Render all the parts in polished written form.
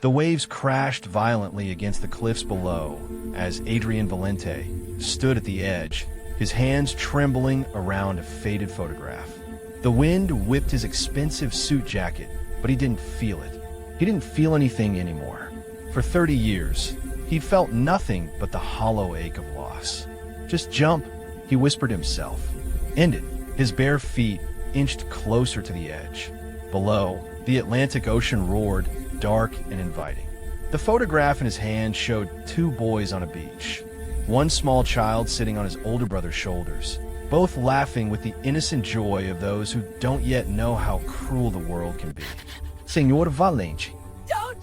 The waves crashed violently against the cliffs below as Adrian Valente stood at the edge, his hands trembling around a faded photograph. The wind whipped his expensive suit jacket, but he didn't feel it. He didn't feel anything anymore. For 30 years, he'd felt nothing but the hollow ache of loss. Just jump, he whispered himself. End it. His bare feet inched closer to the edge. Below, the Atlantic Ocean roared, dark and inviting. The photograph in his hand showed two boys on a beach. One small child sitting on his older brother's shoulders, both laughing with the innocent joy of those who don't yet know how cruel the world can be. Senor Valente.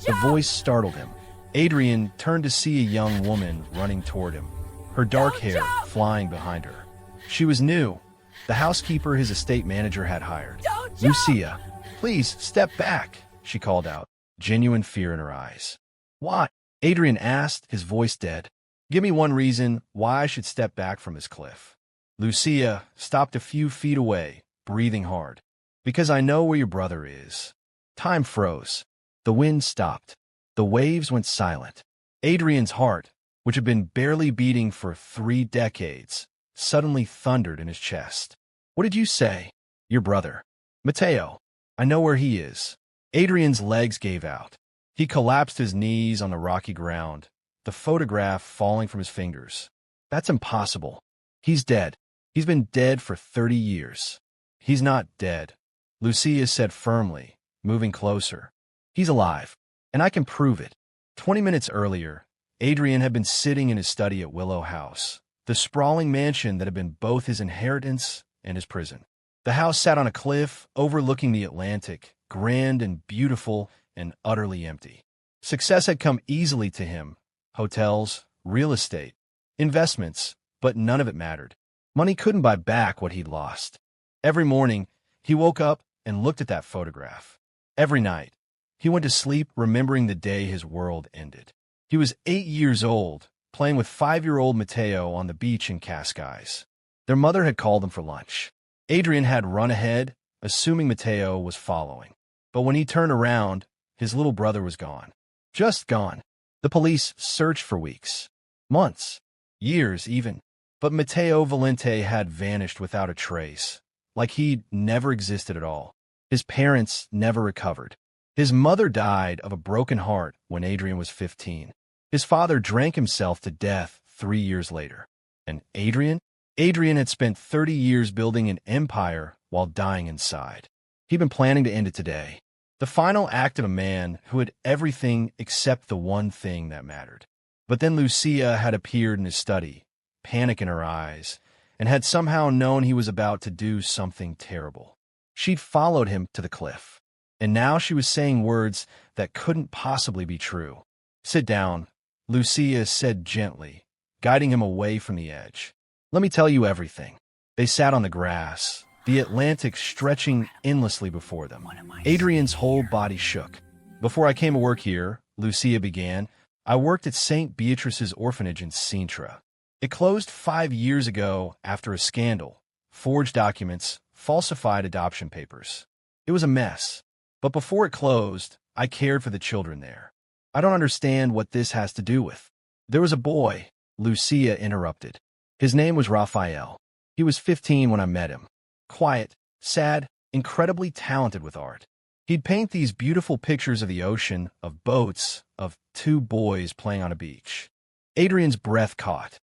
The voice startled him. Adrian turned to see a young woman running toward him, her dark hair flying behind her. She was new, the housekeeper his estate manager had hired. Lucia, please step back, she called out, genuine fear in her eyes. Why? Adrian asked, his voice dead. Give me one reason why I should step back from this cliff. Lucia stopped a few feet away, breathing hard. Because I know where your brother is. Time froze. The wind stopped. The waves went silent. Adrian's heart, which had been barely beating for 3 decades, suddenly thundered in his chest. What did you say? Your brother. Mateo. I know where he is. Adrian's legs gave out. He collapsed his knees on the rocky ground, the photograph falling from his fingers. That's impossible. He's dead. He's been dead for 30 years. He's not dead, Lucia said firmly, moving closer. He's alive, and I can prove it. 20 minutes earlier, Adrian had been sitting in his study at Willow House, the sprawling mansion that had been both his inheritance and his prison. The house sat on a cliff overlooking the Atlantic, grand and beautiful and utterly empty. Success had come easily to him. Hotels, real estate, investments, but none of it mattered. Money couldn't buy back what he'd lost. Every morning, he woke up and looked at that photograph. Every night, he went to sleep remembering the day his world ended. He was 8 years old, playing with 5-year-old Mateo on the beach in Cascais. Their mother had called them for lunch. Adrian had run ahead, assuming Mateo was following. But when he turned around, his little brother was gone. Just gone. The police searched for weeks, months, years even. But Mateo Valente had vanished without a trace, like he'd never existed at all. His parents never recovered. His mother died of a broken heart when Adrian was 15. His father drank himself to death 3 years later. And Adrian? Adrian had spent 30 years building an empire while dying inside. He'd been planning to end it today. The final act of a man who had everything except the one thing that mattered. But then Lucia had appeared in his study, panic in her eyes, and had somehow known he was about to do something terrible. She'd followed him to the cliff, and now she was saying words that couldn't possibly be true. Sit down, Lucia said gently, guiding him away from the edge. Let me tell you everything. They sat on the grass, the Atlantic stretching endlessly before them. Adrian's whole body shook. Before I came to work here, Lucia began, I worked at St. Beatrice's orphanage in Sintra. It closed 5 years ago after a scandal, forged documents, falsified adoption papers. It was a mess. But before it closed, I cared for the children there. I don't understand what this has to do with. There was a boy, Lucia interrupted. His name was Rafael. He was 15 when I met him. Quiet, sad, incredibly talented with art. He'd paint these beautiful pictures of the ocean, of boats, of 2 boys playing on a beach. Adrian's breath caught.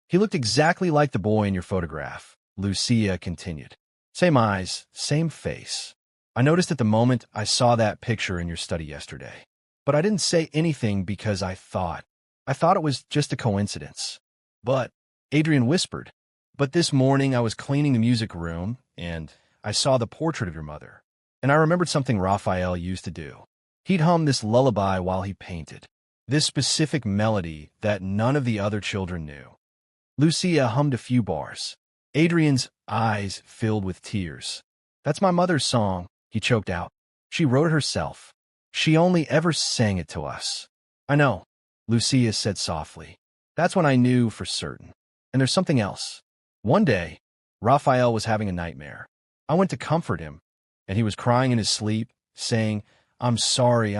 He looked exactly like the boy in your photograph, Lucia continued. Same eyes, same face. I noticed at the moment I saw that picture in your study yesterday. But I didn't say anything because I thought it was just a coincidence. But, Adrian whispered, but this morning I was cleaning the music room, and I saw the portrait of your mother. And I remembered something Rafael used to do. He'd hum this lullaby while he painted. This specific melody that none of the other children knew. Lucia hummed a few bars. Adrian's eyes filled with tears. That's my mother's song, he choked out. She wrote it herself. She only ever sang it to us. I know, Lucia said softly. That's when I knew for certain. And there's something else. One day, Rafael was having a nightmare. I went to comfort him, and he was crying in his sleep, saying, I'm sorry.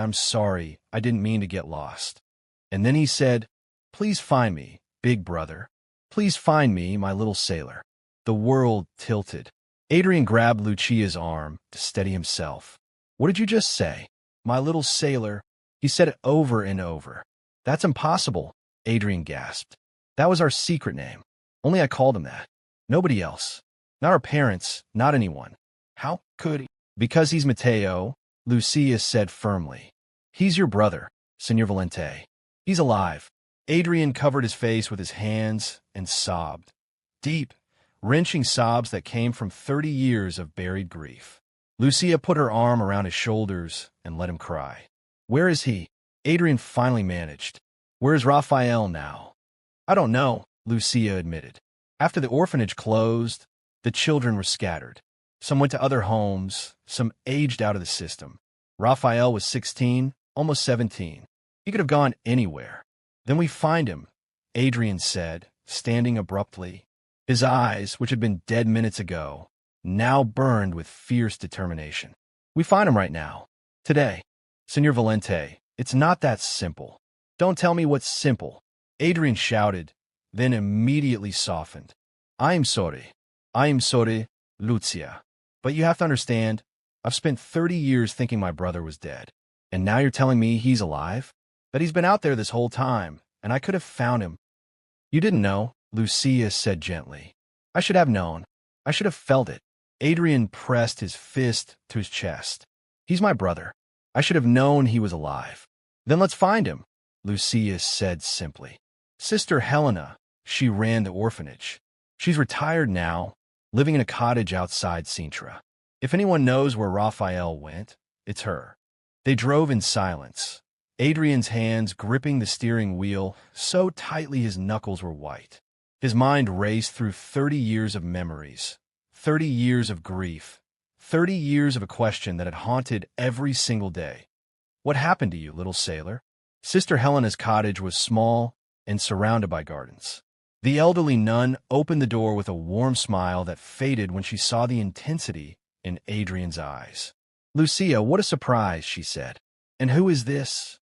I didn't mean to get lost. And then he said, "Please find me, big brother. Please find me, my little sailor." The world tilted. Adrian grabbed Lucia's arm to steady himself. "What did you just say?" "My little sailor." He said it over and over. "That's impossible," Adrian gasped. "That was our secret name. Only I called him that. Nobody else. Not our parents, not anyone." "How could he?" "Because he's Mateo," Lucia said firmly. "He's your brother, Senor Valente. He's alive." Adrian covered his face with his hands and sobbed. Deep, wrenching sobs that came from 30 years of buried grief. Lucia put her arm around his shoulders and let him cry. "Where is he?" Adrian finally managed. "Where's Rafael now?" "I don't know," Lucia admitted. "After the orphanage closed, the children were scattered. Some went to other homes, some aged out of the system. Rafael was 16, almost 17. He could have gone anywhere. Then we find him," Adrian said, standing abruptly. His eyes, which had been dead minutes ago, now burned with fierce determination. "We find him right now. Today. Senor Valente, it's not that simple." "Don't tell me what's simple," Adrian shouted, then immediately softened. I am sorry, Lucia. But you have to understand, I've spent 30 years thinking my brother was dead. And now you're telling me he's alive? That he's been out there this whole time, and I could have found him." "You didn't know," Lucia said gently. "I should have known. I should have felt it." Adrian pressed his fist to his chest. "He's my brother. I should have known he was alive." "Then let's find him," Lucia said simply. "Sister Helena, she ran the orphanage. She's retired now, living in a cottage outside Sintra. If anyone knows where Rafael went, it's her." They drove in silence, Adrian's hands gripping the steering wheel so tightly his knuckles were white. His mind raced through 30 years of memories, 30 years of grief, 30 years of a question that had haunted every single day. "What happened to you, little sailor?" Sister Helena's cottage was small and surrounded by gardens. The elderly nun opened the door with a warm smile that faded when she saw the intensity in Adrian's eyes. "Lucia, what a surprise," she said. "And who is this?"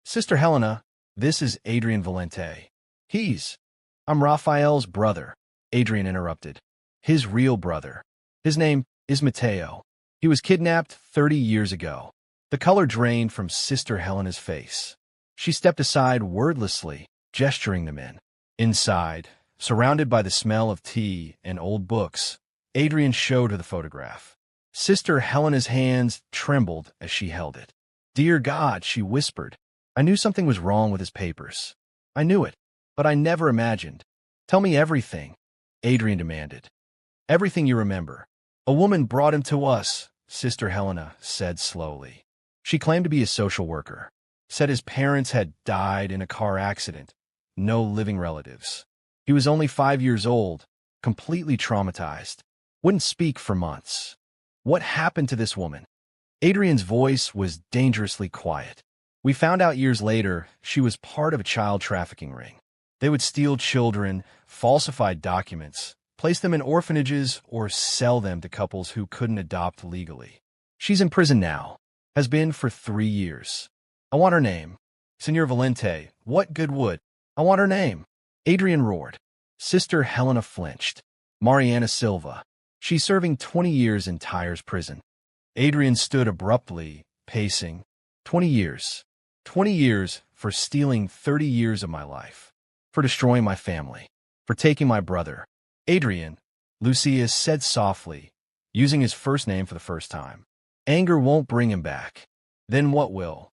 "Sister Helena, this is Adrian Valente." I'm Rafael's brother," Adrian interrupted. "His real brother. His name is Mateo. He was kidnapped 30 years ago." The color drained from Sister Helena's face. She stepped aside wordlessly, gesturing them in. Inside, surrounded by the smell of tea and old books, Adrian showed her the photograph. Sister Helena's hands trembled as she held it. "Dear God," she whispered. "I knew something was wrong with his papers. I knew it, but I never imagined." "Tell me everything," Adrian demanded. "Everything you remember." "A woman brought him to us," Sister Helena said slowly. She claimed to be a social worker. Said his parents had died in a car accident. No living relatives. He was only 5 years old, completely traumatized. Wouldn't speak for months. "What happened to this woman?" Adrian's voice was dangerously quiet. "We found out years later she was part of a child trafficking ring. They would steal children, falsify documents, place them in orphanages, or sell them to couples who couldn't adopt legally. She's in prison now. Has been for 3 years. I want her name. Senor Valente, what good would? I want her name." Adrian roared. Sister Helena flinched. "Mariana Silva. She's serving 20 years in Tyres prison." Adrian stood abruptly, pacing. 20 years. 20 years for stealing 30 years of my life. For destroying my family. For taking my brother. "Adrian," Lucia said softly, using his first name for the first time. "Anger won't bring him back. Then what will?"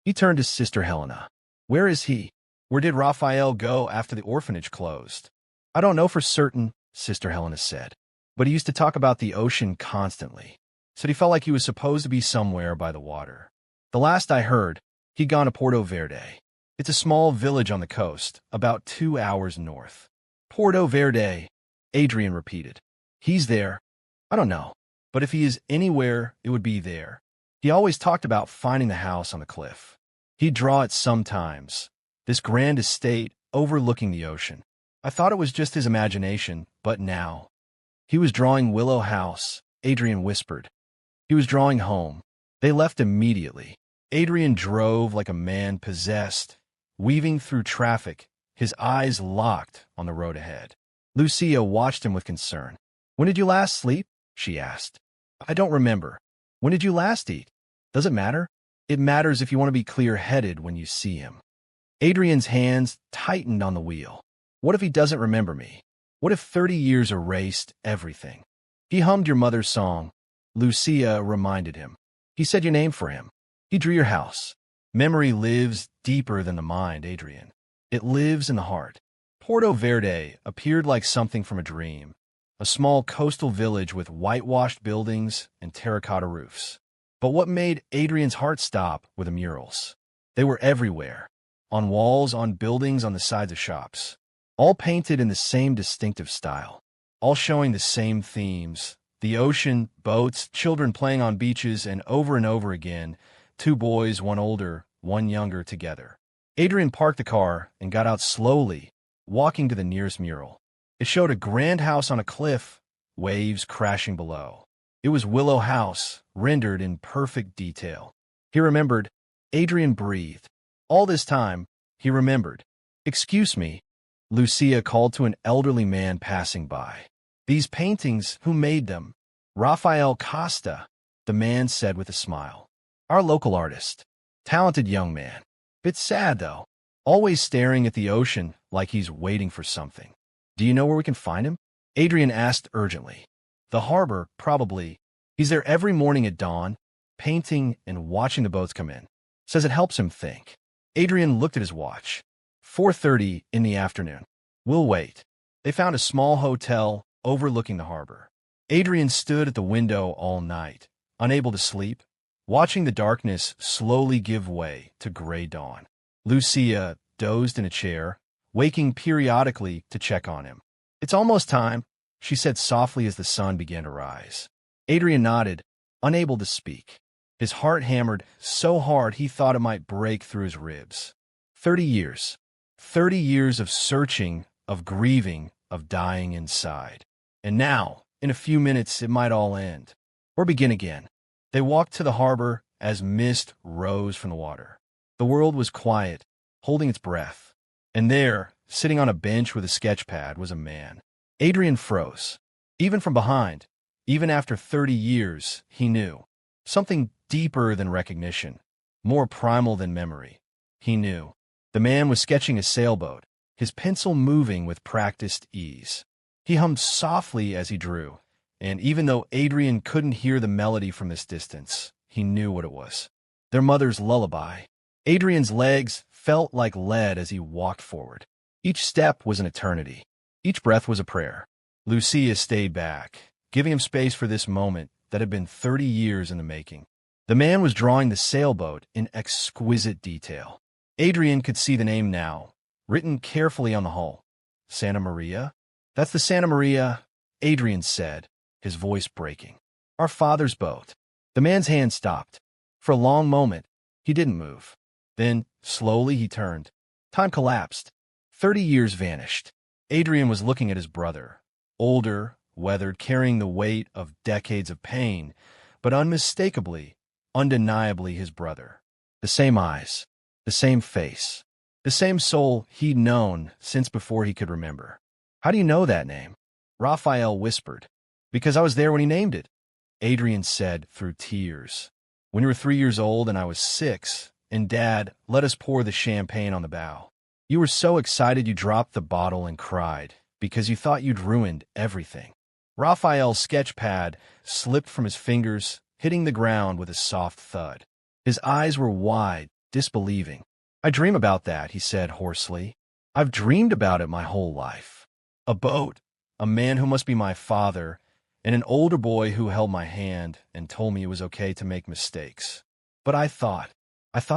He turned to Sister Helena. "Where is he? Where did Rafael go after the orphanage closed?" "I don't know for certain," Sister Helena said. "But he used to talk about the ocean constantly. Said he felt like he was supposed to be somewhere by the water. The last I heard, he'd gone to Porto Verde. It's a small village on the coast, about 2 hours north." "Porto Verde," Adrian repeated. "He's there." "I don't know. But if he is anywhere, it would be there. He always talked about finding the house on the cliff. He'd draw it sometimes. This grand estate overlooking the ocean. I thought it was just his imagination, but now." "He was drawing Willow House," Adrian whispered. "He was drawing home." They left immediately. Adrian drove like a man possessed, weaving through traffic, his eyes locked on the road ahead. Lucia watched him with concern. "When did you last sleep?" she asked. "I don't remember." "When did you last eat?" "Does it matter?" "It matters if you want to be clear-headed when you see him." Adrian's hands tightened on the wheel. "What if he doesn't remember me? What if 30 years erased everything?" "He hummed your mother's song," Lucia reminded him. "He said your name for him. He drew your house." Memory lives deeper than the mind, Adrian. It lives in the heart. Porto Verde appeared like something from a dream, a small coastal village with whitewashed buildings and terracotta roofs. But what made Adrian's heart stop were the murals. They were everywhere, on walls, on buildings, on the sides of shops, all painted in the same distinctive style, all showing the same themes: the ocean, boats, children playing on beaches, and over again, two boys, one older, one younger, together. Adrian parked the car and got out slowly, walking to the nearest mural. It showed a grand house on a cliff, waves crashing below. It was Willow House, rendered in perfect detail. He remembered. Adrian breathed. All this time, he remembered. "Excuse me," Lucia called to an elderly man passing by. "These paintings, who made them?" "Rafael Costa," the man said with a smile. "Our local artist. Talented young man. Bit sad, though. Always staring at the ocean like he's waiting for something." "Do you know where we can find him?" Adrian asked urgently. "The harbor, probably. He's there every morning at dawn, painting and watching the boats come in. Says it helps him think." Adrian looked at his watch. 4:30 in the afternoon. "We'll wait." They found a small hotel overlooking the harbor. Adrian stood at the window all night, unable to sleep, watching the darkness slowly give way to gray dawn. Lucia dozed in a chair, waking periodically to check on him. "It's almost time," she said softly as the sun began to rise. Adrian nodded, unable to speak. His heart hammered so hard he thought it might break through his ribs. 30 years. 30 years of searching, of grieving, of dying inside. And now, in a few minutes, it might all end. Or begin again. They walked to the harbor as mist rose from the water. The world was quiet, holding its breath. And there, sitting on a bench with a sketch pad, was a man. Adrian froze. Even from behind, even after 30 years, he knew. Something deeper than recognition, more primal than memory. He knew. The man was sketching a sailboat, his pencil moving with practiced ease. He hummed softly as he drew, and even though Adrian couldn't hear the melody from this distance, he knew what it was. Their mother's lullaby. Adrian's legs felt like lead as he walked forward. Each step was an eternity. Each breath was a prayer. Lucia stayed back, giving him space for this moment that had been 30 years in the making. The man was drawing the sailboat in exquisite detail. Adrian could see the name now, written carefully on the hull. Santa Maria? "That's the Santa Maria," Adrian said, his voice breaking. "Our father's boat." The man's hand stopped. For a long moment, he didn't move. Then, slowly, he turned. Time collapsed. 30 years vanished. Adrian was looking at his brother, older, weathered, carrying the weight of decades of pain, but unmistakably, undeniably his brother. The same eyes, the same face, the same soul he'd known since before he could remember. "How do you know that name?" Rafael whispered. "Because I was there when he named it," Adrian said through tears. "When you were 3 years old and I was 6, and Dad let us pour the champagne on the bow. You were so excited you dropped the bottle and cried, because you thought you'd ruined everything." Rafael's sketch pad slipped from his fingers, hitting the ground with a soft thud. His eyes were wide, disbelieving. "I dream about that," he said hoarsely. "I've dreamed about it my whole life. A boat, a man who must be my father, and an older boy who held my hand and told me it was okay to make mistakes. But I thought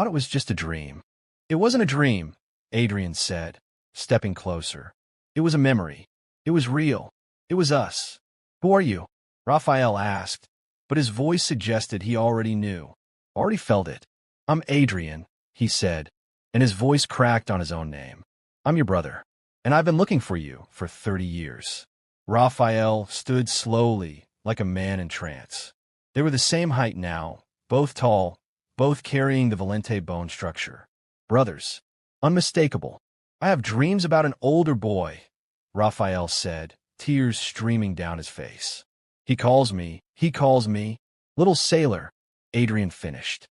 it was just a dream." "It wasn't a dream," Adrian said, stepping closer. "It was a memory. It was real. It was us." "Who are you?" Rafael asked, but his voice suggested he already knew, already felt it. "I'm Adrian," he said, and his voice cracked on his own name. "I'm your brother, and I've been looking for you for 30 years. Rafael stood slowly, like a man in trance. They were the same height now, both tall, both carrying the Valente bone structure. Brothers. Unmistakable. I have dreams about an older boy, Rafael said, tears streaming down his face. He calls me, little sailor, Adrian finished.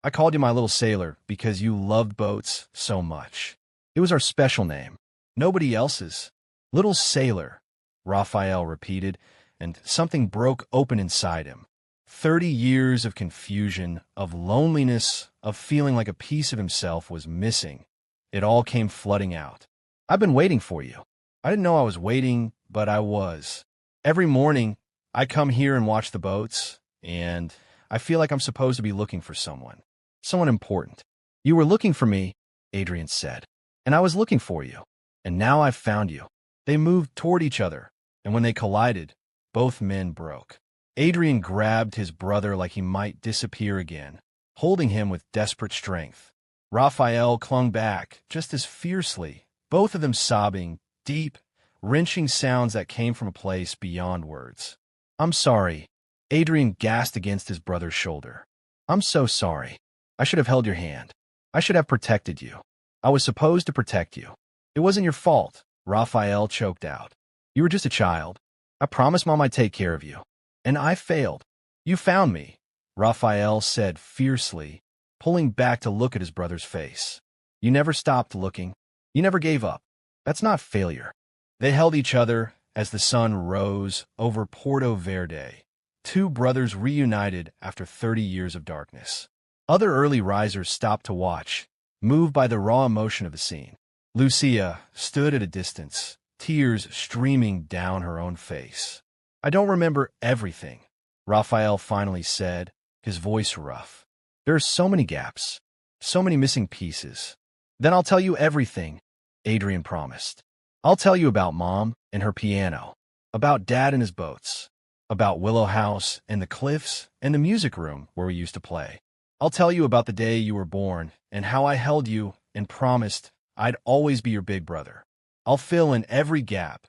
I called you my little sailor because you loved boats so much. It was our special name. Nobody else's. Little sailor, Rafael repeated, and something broke open inside him. 30 years of confusion, of loneliness, of feeling like a piece of himself was missing. It all came flooding out. I've been waiting for you. I didn't know I was waiting, but I was. Every morning, I come here and watch the boats, and I feel like I'm supposed to be looking for someone. Someone important. You were looking for me, Adrian said, and I was looking for you. And now I've found you. They moved toward each other, and when they collided, both men broke. Adrian grabbed his brother like he might disappear again, holding him with desperate strength. Rafael clung back just as fiercely, both of them sobbing, deep, wrenching sounds that came from a place beyond words. I'm sorry. Adrian gasped against his brother's shoulder. I'm so sorry. I should have held your hand. I should have protected you. I was supposed to protect you. It wasn't your fault, Rafael choked out. You were just a child. I promised Mom I'd take care of you. And I failed. You found me, Rafael said fiercely, pulling back to look at his brother's face. You never stopped looking. You never gave up. That's not failure. They held each other as the sun rose over Porto Verde, two brothers reunited after 30 years of darkness. Other early risers stopped to watch, moved by the raw emotion of the scene. Lucia stood at a distance, tears streaming down her own face. I don't remember everything, Rafael finally said, his voice rough. There are so many gaps, so many missing pieces. Then I'll tell you everything, Adrian promised. I'll tell you about Mom and her piano, about Dad and his boats, about Willow House and the cliffs and the music room where we used to play. I'll tell you about the day you were born and how I held you and promised I'd always be your big brother. I'll fill in every gap,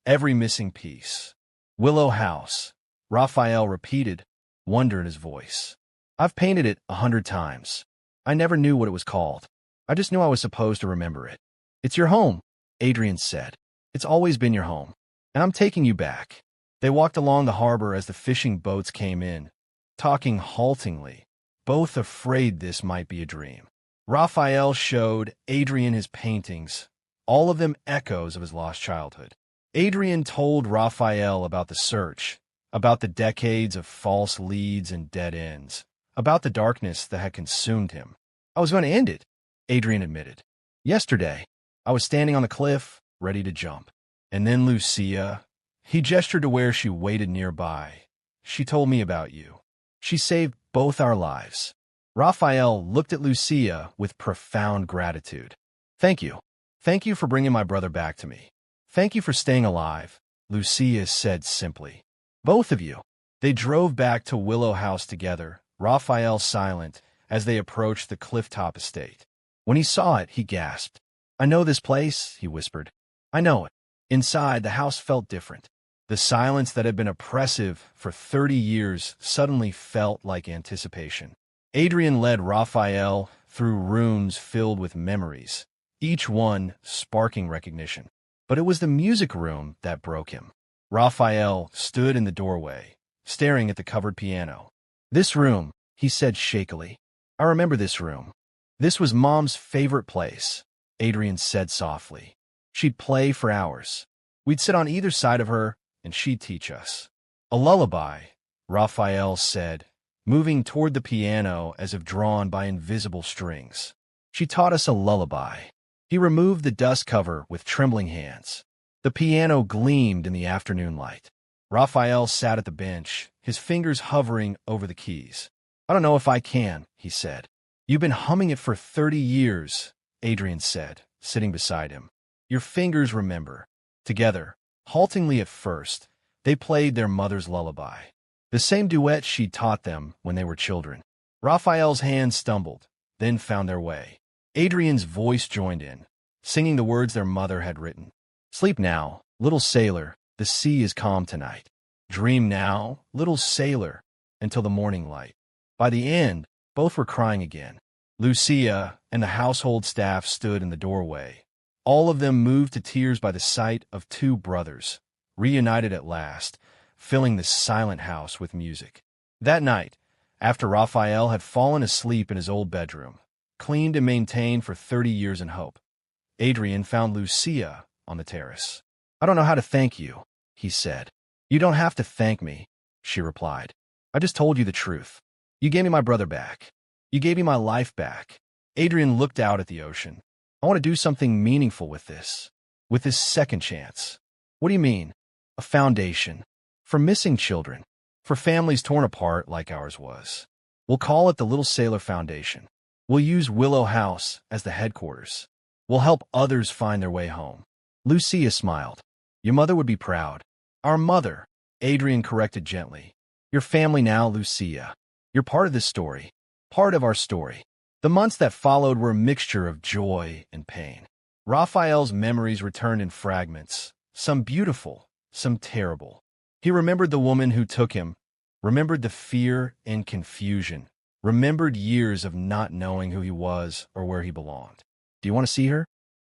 every missing piece. Willow House, Rafael repeated, wonder in his voice. I've painted it 100 times. I never knew what it was called. I just knew I was supposed to remember it. It's your home, Adrian said. It's always been your home. And I'm taking you back. They walked along the harbor as the fishing boats came in, talking haltingly, both afraid this might be a dream. Rafael showed Adrian his paintings, all of them echoes of his lost childhood. Adrian told Rafael about the search, about the decades of false leads and dead ends, about the darkness that had consumed him. I was going to end it, Adrian admitted. Yesterday, I was standing on the cliff, ready to jump. And then Lucia, he gestured to where she waited nearby. She told me about you. She saved both our lives. Rafael looked at Lucia with profound gratitude. Thank you. Thank you for bringing my brother back to me. Thank you for staying alive, Lucia said simply. Both of you. They drove back to Willow House together, Rafael silent, as they approached the clifftop estate. When he saw it, he gasped. I know this place, he whispered. I know it. Inside, the house felt different. The silence that had been oppressive for 30 years suddenly felt like anticipation. Adrian led Rafael through rooms filled with memories, each one sparking recognition. But it was the music room that broke him. Rafael stood in the doorway, staring at the covered piano. This room, he said shakily. I remember this room. This was Mom's favorite place, Adrian said softly. She'd play for hours. We'd sit on either side of her, and she'd teach us. A lullaby, Rafael said, moving toward the piano as if drawn by invisible strings. She taught us a lullaby. He removed the dust cover with trembling hands. The piano gleamed in the afternoon light. Rafael sat at the bench, his fingers hovering over the keys. I don't know if I can, he said. You've been humming it for 30 years, Adrian said, sitting beside him. Your fingers remember. Together, haltingly at first, they played their mother's lullaby. The same duet she'd taught them when they were children. Rafael's hands stumbled, then found their way. Adrian's voice joined in, singing the words their mother had written. Sleep now, little sailor, the sea is calm tonight. Dream now, little sailor, until the morning light. By the end, Both were crying again. Lucia and the household staff stood in the doorway. All of them moved to tears by the sight of two brothers, reunited at last, filling the silent house with music. That night, after Rafael had fallen asleep in his old bedroom, cleaned and maintained for 30 years in hope, Adrian found Lucia on the terrace. "I don't know how to thank you," he said. "You don't have to thank me," she replied. "I just told you the truth. You gave me my brother back. You gave me my life back." Adrian looked out at the ocean. "I want to do something meaningful with this second chance." "What do you mean?" "A foundation. For missing children. For families torn apart like ours was. We'll call it the Little Sailor Foundation. We'll use Willow House as the headquarters. We'll help others find their way home." Lucia smiled. "Your mother would be proud." "Our mother," Adrian corrected gently. "Your family now, Lucia. You're part of this story. Part of our story." The months that followed were a mixture of joy and pain. Rafael's memories returned in fragments, some beautiful, some terrible. He remembered the woman who took him, remembered the fear and confusion, remembered years of not knowing who he was or where he belonged. "Do you want to see her?"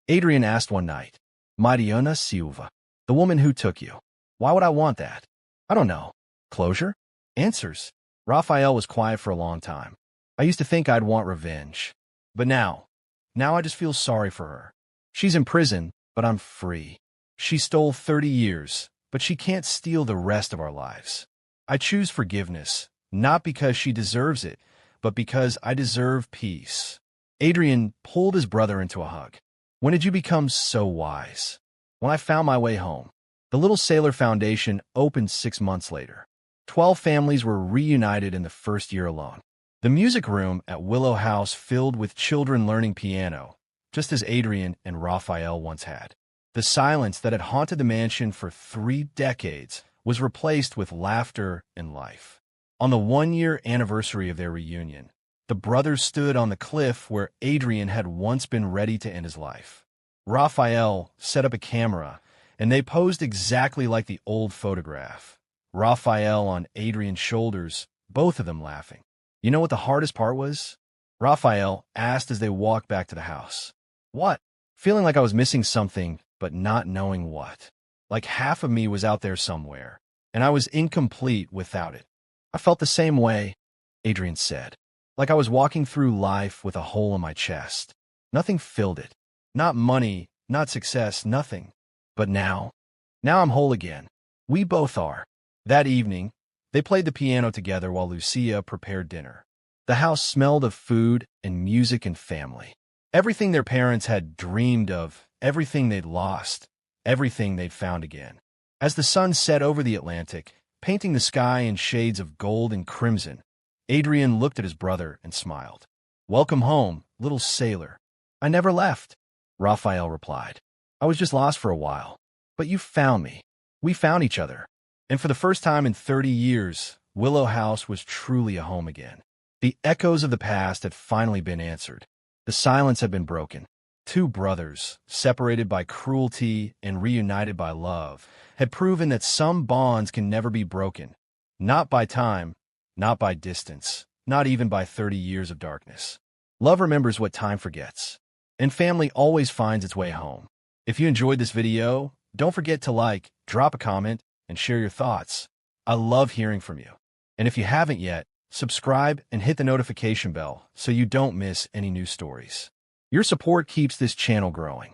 Adrian asked one night. "Mariana Silva, the woman who took you. Why would I want that?" "I don't know." "Closure? Answers." Rafael was quiet for a long time. "I used to think I'd want revenge. But now I just feel sorry for her. She's in prison, but I'm free. She stole 30 years, but she can't steal the rest of our lives. I choose forgiveness, not because she deserves it, but because I deserve peace." Adrian pulled his brother into a hug. "When did you become so wise?" "When I found my way home." The Little Sailor Foundation opened 6 months later. 12 families were reunited in the first year alone. The music room at Willow House filled with children learning piano, just as Adrian and Rafael once had. The silence that had haunted the mansion for 3 decades was replaced with laughter and life. On the 1-year anniversary of their reunion, the brothers stood on the cliff where Adrian had once been ready to end his life. Rafael set up a camera, and they posed exactly like the old photograph. Rafael on Adrian's shoulders, both of them laughing. "You know what the hardest part was?" Rafael asked as they walked back to the house. "What?" "Feeling like I was missing something, but not knowing what. Like half of me was out there somewhere, and I was incomplete without it." "I felt the same way," Adrian said. "Like I was walking through life with a hole in my chest. Nothing filled it. Not money, not success, nothing. But now I'm whole again. We both are." That evening, they played the piano together while Lucia prepared dinner. The house smelled of food and music and family. Everything their parents had dreamed of, everything they'd lost, everything they'd found again. As the sun set over the Atlantic, painting the sky in shades of gold and crimson, Adrian looked at his brother and smiled. "Welcome home, little sailor." "I never left," Rafael replied. "I was just lost for a while. But you found me. We found each other." And for the first time in 30 years, Willow House was truly a home again. The echoes of the past had finally been answered. The silence had been broken. Two brothers, separated by cruelty and reunited by love, had proven that some bonds can never be broken. Not by time, not by distance, not even by 30 years of darkness. Love remembers what time forgets. And family always finds its way home. If you enjoyed this video, don't forget to like, drop a comment, and share your thoughts. I love hearing from you. And if you haven't yet, subscribe and hit the notification bell so you don't miss any new stories. Your support keeps this channel growing.